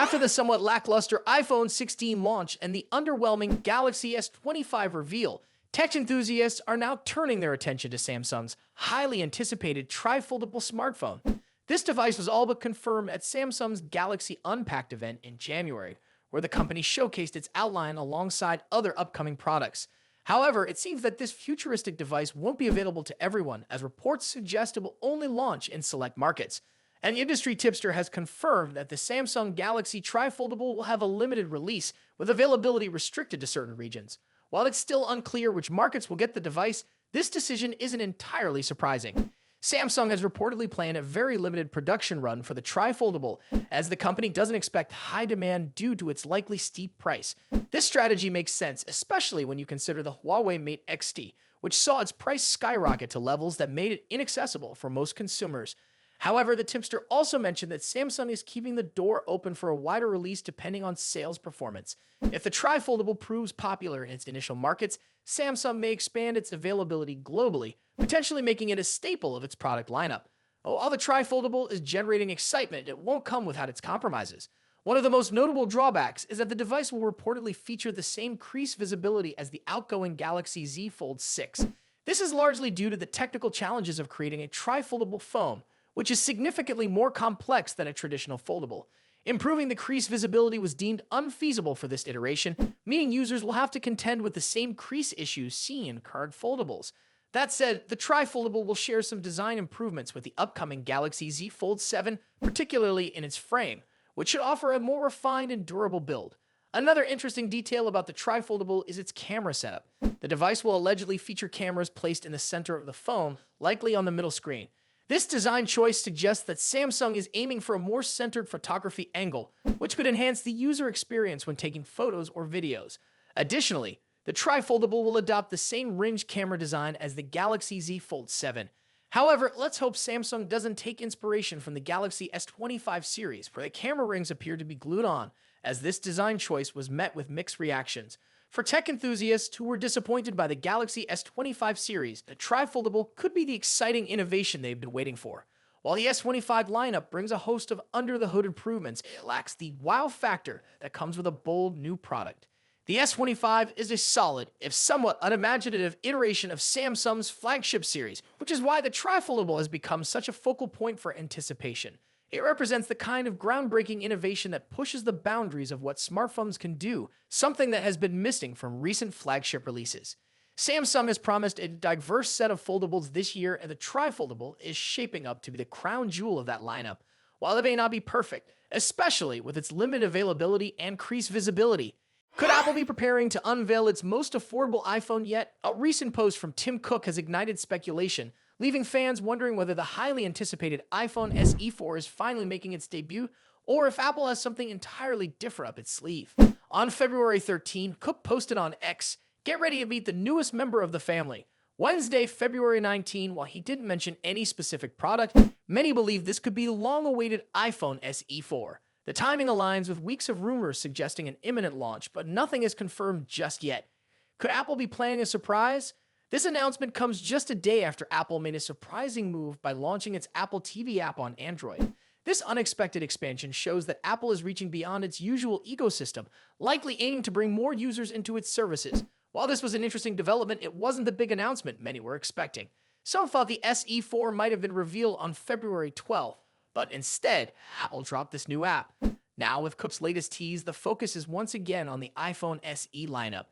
After the somewhat lackluster iPhone 16 launch and the underwhelming Galaxy S25 reveal, tech enthusiasts are now turning their attention to Samsung's highly anticipated tri-foldable smartphone. This device was all but confirmed at Samsung's Galaxy Unpacked event in January, where the company showcased its outline alongside other upcoming products. However, it seems that this futuristic device won't be available to everyone, as reports suggest it will only launch in select markets. An industry tipster has confirmed that the Samsung Galaxy Tri-Foldable will have a limited release, with availability restricted to certain regions. While it's still unclear which markets will get the device, this decision isn't entirely surprising. Samsung has reportedly planned a very limited production run for the Tri-Foldable, as the company doesn't expect high demand due to its likely steep price. This strategy makes sense, especially when you consider the Huawei Mate X-T, which saw its price skyrocket to levels that made it inaccessible for most consumers. However, the tipster also mentioned that Samsung is keeping the door open for a wider release depending on sales performance. If the Tri-Foldable proves popular in its initial markets, Samsung may expand its availability globally, potentially making it a staple of its product lineup. While the Tri-Foldable is generating excitement, it won't come without its compromises. One of the most notable drawbacks is that the device will reportedly feature the same crease visibility as the outgoing Galaxy Z Fold 6. This is largely due to the technical challenges of creating a tri-foldable phone, which is significantly more complex than a traditional foldable. Improving the crease visibility was deemed unfeasible for this iteration, meaning users will have to contend with the same crease issues seen in current foldables. That said, the Tri-Foldable will share some design improvements with the upcoming Galaxy Z Fold 7, particularly in its frame, which should offer a more refined and durable build. Another interesting detail about the Tri-Foldable is its camera setup. The device will allegedly feature cameras placed in the center of the phone, likely on the middle screen. This design choice suggests that Samsung is aiming for a more centered photography angle, which could enhance the user experience when taking photos or videos. Additionally, the Tri-Foldable will adopt the same ringed camera design as the Galaxy Z Fold 7. However, let's hope Samsung doesn't take inspiration from the Galaxy S25 series, where the camera rings appear to be glued on, as this design choice was met with mixed reactions. For tech enthusiasts who were disappointed by the Galaxy S25 series, the Tri-Foldable could be the exciting innovation they've been waiting for. While the S25 lineup brings a host of under-the-hood improvements, it lacks the wow factor that comes with a bold new product. The S25 is a solid, if somewhat unimaginative, iteration of Samsung's flagship series, which is why the Tri-Foldable has become such a focal point for anticipation. It represents the kind of groundbreaking innovation that pushes the boundaries of what smartphones can do, something that has been missing from recent flagship releases. Samsung has promised a diverse set of foldables this year, and the Tri-Foldable is shaping up to be the crown jewel of that lineup. While it may not be perfect, especially with its limited availability and crease visibility, could Apple be preparing to unveil its most affordable iPhone yet? A recent post from Tim Cook has ignited speculation, leaving fans wondering whether the highly anticipated iPhone SE 4 is finally making its debut, or if Apple has something entirely different up its sleeve. On February 13, Cook posted on X, "Get ready to meet the newest member of the family." Wednesday, February 19, while he didn't mention any specific product, many believe this could be the long-awaited iPhone SE 4. The timing aligns with weeks of rumors suggesting an imminent launch, but nothing is confirmed just yet. Could Apple be planning a surprise? This announcement comes just a day after Apple made a surprising move by launching its Apple TV app on Android. This unexpected expansion shows that Apple is reaching beyond its usual ecosystem, likely aiming to bring more users into its services. While this was an interesting development, it wasn't the big announcement many were expecting. Some thought the SE 4 might have been revealed on February 12th, but instead, Apple dropped this new app. Now, with Cook's latest tease, the focus is once again on the iPhone SE lineup.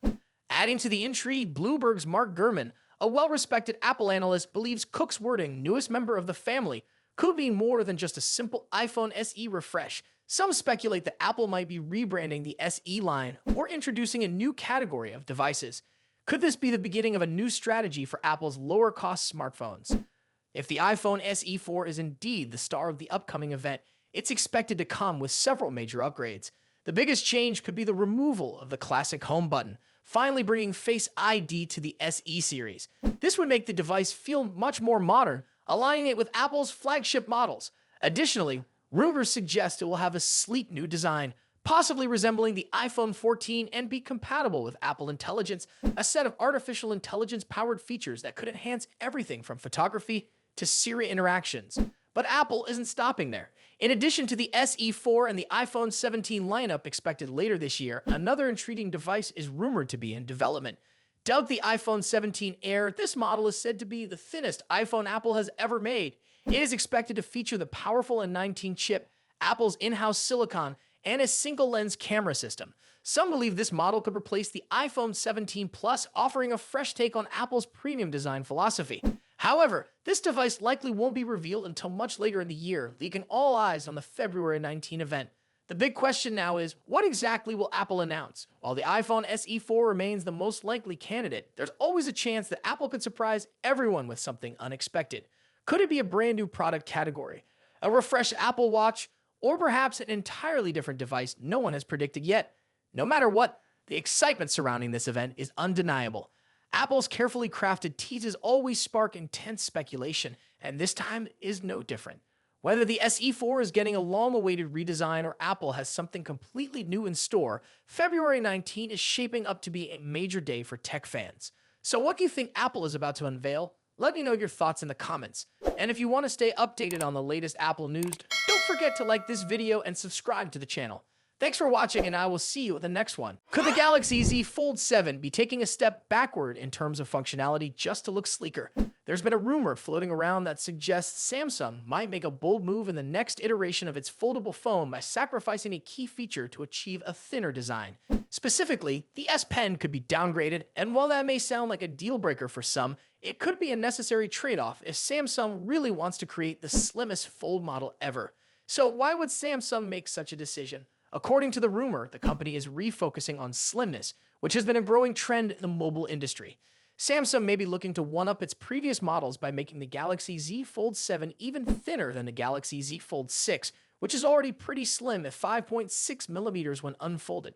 Adding to the intrigue, Bloomberg's Mark Gurman, a well-respected Apple analyst, believes Cook's wording, "newest member of the family," could mean more than just a simple iPhone SE refresh. Some speculate that Apple might be rebranding the SE line or introducing a new category of devices. Could this be the beginning of a new strategy for Apple's lower-cost smartphones? If the iPhone SE 4 is indeed the star of the upcoming event, it's expected to come with several major upgrades. The biggest change could be the removal of the classic home button, finally bringing Face ID to the SE series. This would make the device feel much more modern, aligning it with Apple's flagship models. Additionally, rumors suggest it will have a sleek new design, possibly resembling the iPhone 14 and be compatible with Apple Intelligence, a set of artificial intelligence-powered features that could enhance everything from photography to Siri interactions. But Apple isn't stopping there. In addition to the SE4 and the iPhone 17 lineup expected later this year, another intriguing device is rumored to be in development. Dubbed the iPhone 17 Air, this model is said to be the thinnest iPhone Apple has ever made. It is expected to feature the powerful A19 chip, Apple's in-house silicon, and a single-lens camera system. Some believe this model could replace the iPhone 17 Plus, offering a fresh take on Apple's premium design philosophy. However, this device likely won't be revealed until much later in the year, leaving all eyes on the February 19 event. The big question now is, what exactly will Apple announce? While the iPhone SE4 remains the most likely candidate, there's always a chance that Apple could surprise everyone with something unexpected. Could it be a brand new product category, a refreshed Apple Watch, or perhaps an entirely different device no one has predicted yet? No matter what, the excitement surrounding this event is undeniable. Apple's carefully crafted teases always spark intense speculation, and this time is no different. Whether the SE4 is getting a long-awaited redesign or Apple has something completely new in store, February 19 is shaping up to be a major day for tech fans. So what do you think Apple is about to unveil? Let me know your thoughts in the comments. And if you want to stay updated on the latest Apple news, don't forget to like this video and subscribe to the channel. Thanks for watching, and I will see you at the next one. Could the Galaxy Z Fold 7 be taking a step backward in terms of functionality just to look sleeker? There's been a rumor floating around that suggests Samsung might make a bold move in the next iteration of its foldable phone by sacrificing a key feature to achieve a thinner design. Specifically, the S Pen could be downgraded, and while that may sound like a deal breaker for some, it could be a necessary trade-off if Samsung really wants to create the slimmest fold model ever. So why would Samsung make such a decision? According to the rumor, the company is refocusing on slimness, which has been a growing trend in the mobile industry. Samsung may be looking to one-up its previous models by making the Galaxy Z Fold 7 even thinner than the Galaxy Z Fold 6, which is already pretty slim at 5.6mm when unfolded.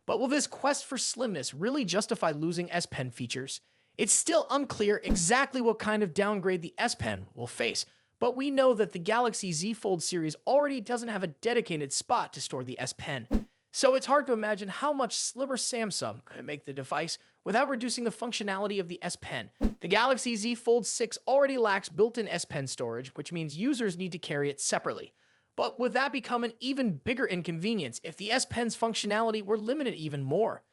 But will this quest for slimness really justify losing S Pen features? It's still unclear exactly what kind of downgrade the S Pen will face, but we know that the Galaxy Z Fold series already doesn't have a dedicated spot to store the S Pen. So it's hard to imagine how much slimmer Samsung could make the device without reducing the functionality of the S Pen. The Galaxy Z Fold 6 already lacks built-in S Pen storage, which means users need to carry it separately. But would that become an even bigger inconvenience if the S Pen's functionality were limited even more?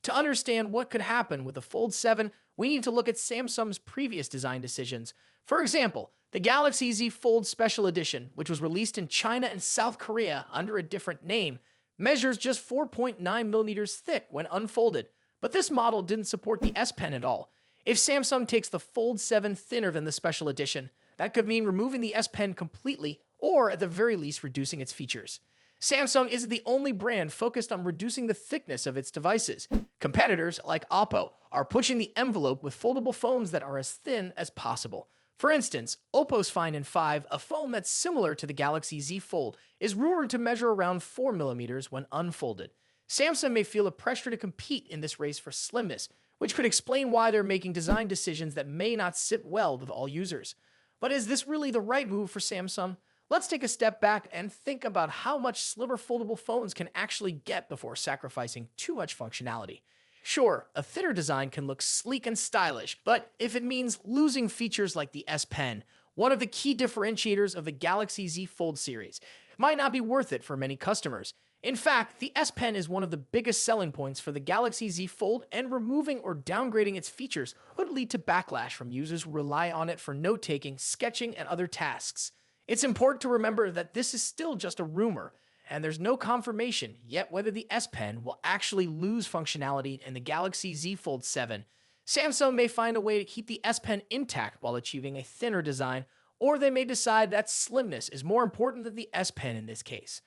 To understand what could happen with the Fold 7, we need to look at Samsung's previous design decisions. For example, the Galaxy Z Fold Special Edition, which was released in China and South Korea under a different name, measures just 4.9mm thick when unfolded, but this model didn't support the S Pen at all. If Samsung takes the Fold 7 thinner than the Special Edition, that could mean removing the S Pen completely, or at the very least reducing its features. Samsung isn't the only brand focused on reducing the thickness of its devices. Competitors like Oppo are pushing the envelope with foldable phones that are as thin as possible. For instance, Oppo's Find N5, a phone that's similar to the Galaxy Z Fold, is rumored to measure around 4mm when unfolded. Samsung may feel a pressure to compete in this race for slimness, which could explain why they're making design decisions that may not sit well with all users. But is this really the right move for Samsung? Let's take a step back and think about how much slimmer foldable phones can actually get before sacrificing too much functionality. Sure, a thinner design can look sleek and stylish, but if it means losing features like the S Pen, one of the key differentiators of the Galaxy Z Fold series, it might not be worth it for many customers. In fact, the S Pen is one of the biggest selling points for the Galaxy Z Fold, and removing or downgrading its features would lead to backlash from users who rely on it for note-taking, sketching, and other tasks. It's important to remember that this is still just a rumor, and there's no confirmation yet whether the S Pen will actually lose functionality in the Galaxy Z Fold 7. Samsung may find a way to keep the S Pen intact while achieving a thinner design, or they may decide that slimness is more important than the S Pen in this case.